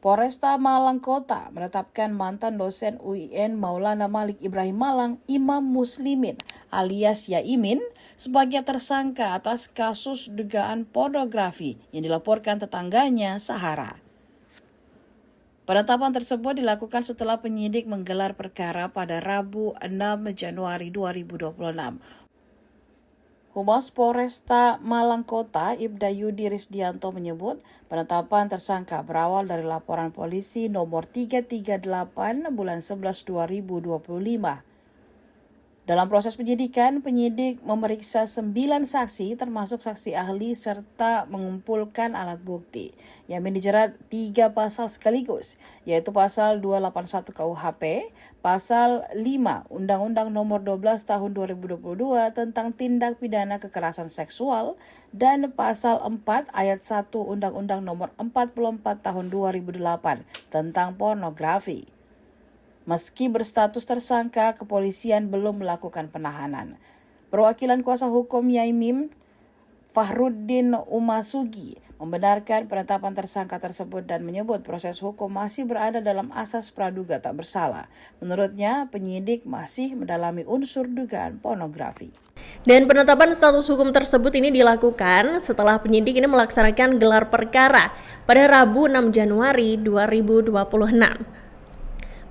Polresta Malang Kota menetapkan mantan dosen UIN Maulana Malik Ibrahim Malang, Imam Muslimin alias Yaimin, sebagai tersangka atas kasus dugaan pornografi yang dilaporkan tetangganya Sahara. Penetapan tersebut dilakukan setelah penyidik menggelar perkara pada Rabu 6 Januari 2026. Humas Polresta Malang Kota, Ibda Yudi Risdianto menyebut penetapan tersangka berawal dari laporan polisi nomor 338 bulan 11 2025. Dalam proses penyidikan, penyidik memeriksa 9 saksi termasuk saksi ahli serta mengumpulkan alat bukti. Yamin dijerat 3 pasal sekaligus, yaitu pasal 281 KUHP, pasal 5 Undang-Undang Nomor 12 Tahun 2022 tentang tindak pidana kekerasan seksual dan pasal 4 ayat 1 Undang-Undang Nomor 44 Tahun 2008 tentang pornografi. Meski berstatus tersangka, kepolisian belum melakukan penahanan. Perwakilan kuasa hukum Yaimin, Fahrudin Umasugi, membenarkan penetapan tersangka tersebut dan menyebut proses hukum masih berada dalam asas praduga tak bersalah. Menurutnya, penyidik masih mendalami unsur dugaan pornografi. Dan penetapan status hukum tersebut ini dilakukan setelah penyidik ini melaksanakan gelar perkara pada Rabu 6 Januari 2026.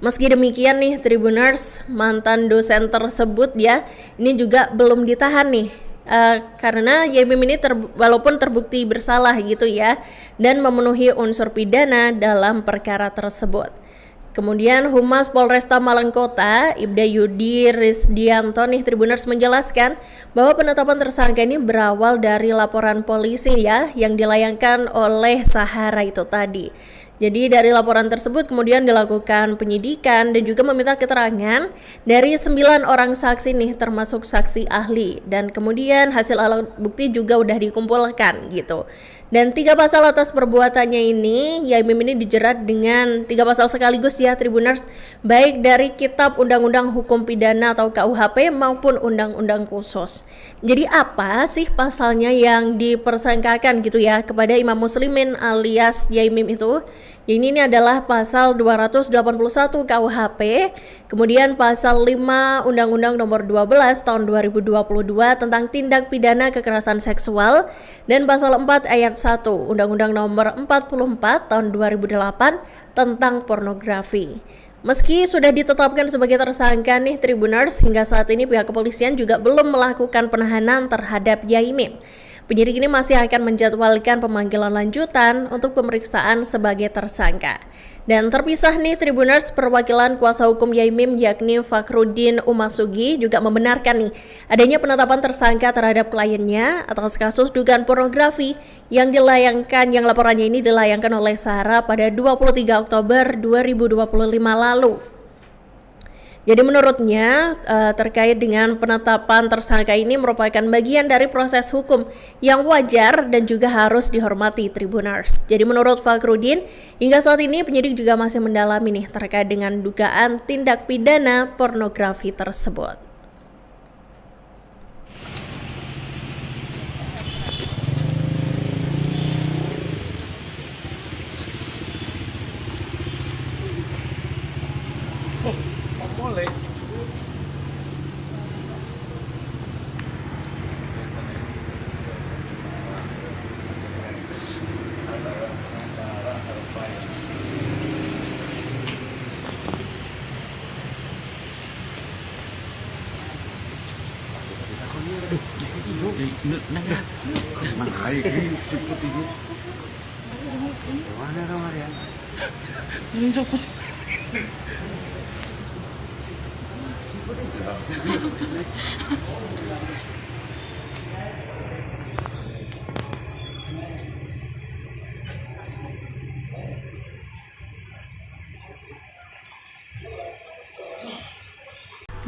Meski demikian nih Tribuners, mantan dosen tersebut ini juga belum ditahan nih karena Yaimin ini walaupun terbukti bersalah gitu dan memenuhi unsur pidana dalam perkara tersebut. Kemudian Humas Polresta Malang Kota, Ibda Yudi Risdianto nih Tribuners menjelaskan bahwa penetapan tersangka ini berawal dari laporan polisi yang dilayangkan oleh Sahara itu tadi. Jadi dari laporan tersebut kemudian dilakukan penyidikan dan juga meminta keterangan dari 9 orang saksi nih termasuk saksi ahli, dan kemudian hasil alat bukti juga udah dikumpulkan gitu. Dan 3 pasal atas perbuatannya ini, Yaimin ini dijerat dengan 3 pasal sekaligus Tribuners, baik dari Kitab Undang-Undang Hukum Pidana atau KUHP maupun Undang-Undang Khusus. Jadi apa sih pasalnya yang dipersangkakan gitu kepada Imam Muslimin alias Yaimin itu? Ini adalah pasal 281 KUHP, kemudian pasal 5 Undang-Undang Nomor 12 Tahun 2022 tentang tindak pidana kekerasan seksual, dan pasal 4 ayat 1 Undang-Undang Nomor 44 Tahun 2008 tentang pornografi. Meski sudah ditetapkan sebagai tersangka nih Tribuners, hingga saat ini pihak kepolisian juga belum melakukan penahanan terhadap Yaimin. Penyidik ini masih akan menjadwalkan pemanggilan lanjutan untuk pemeriksaan sebagai tersangka. Dan terpisah nih Tribuners, perwakilan kuasa hukum Yaimin yakni Fahrudin Umasugi juga membenarkan nih adanya penetapan tersangka terhadap kliennya atas kasus dugaan pornografi yang laporannya ini dilayangkan oleh Sahara pada 23 Oktober 2025 lalu. Jadi menurutnya terkait dengan penetapan tersangka ini merupakan bagian dari proses hukum yang wajar dan juga harus dihormati Tribuners. Jadi menurut Fahrudin, hingga saat ini penyidik juga masih mendalami nih terkait dengan dugaan tindak pidana pornografi tersebut. Boleh. Emang air ini siput ini. Mana dong Arian? Ini siput.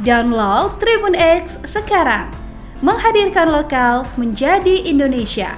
Download Tribun X sekarang, menghadirkan lokal menjadi Indonesia.